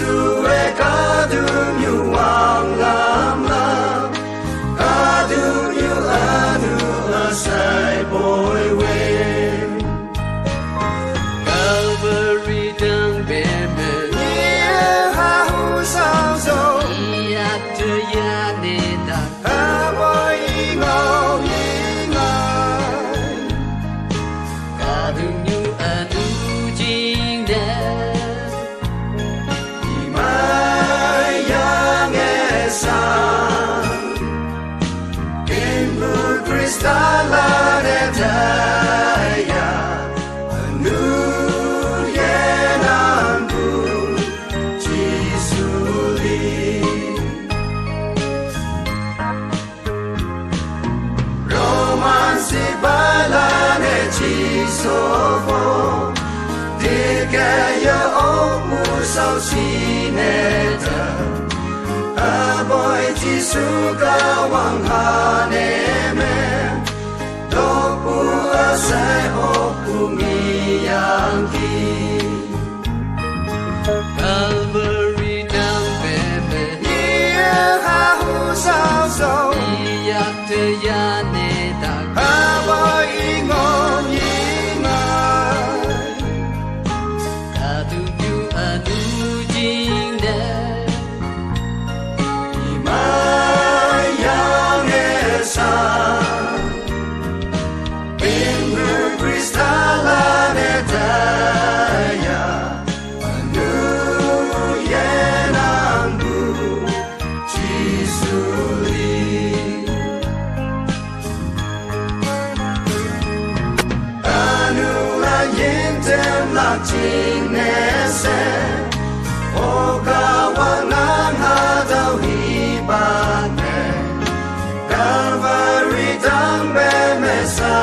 Giêsu의 가둠유 왕람람 가둠유 anu asai bồi về calvary tangpem nghĩa ha hu sao dầu ya ne ta ha bồi ngầu nghi ngài cả đường như anu jing da mai ya nghe sang Kimbu Kristalla de Daya anu yenambu Jisuli Romansi balane Jisofo Digaya omu sao sineta Aboy Jisu gawang haneme Dopu asai opu ngiyangki calvary tangpem Nia hahu sao sao ya ne ta Aboy ingong ingay cả đường như anu jing da Mayang esang Kimbu Kristalla de Daya anu yenambu Jisuli anu la yintem la jinese Oga wangang hadaw hibane Calvary tangpem sa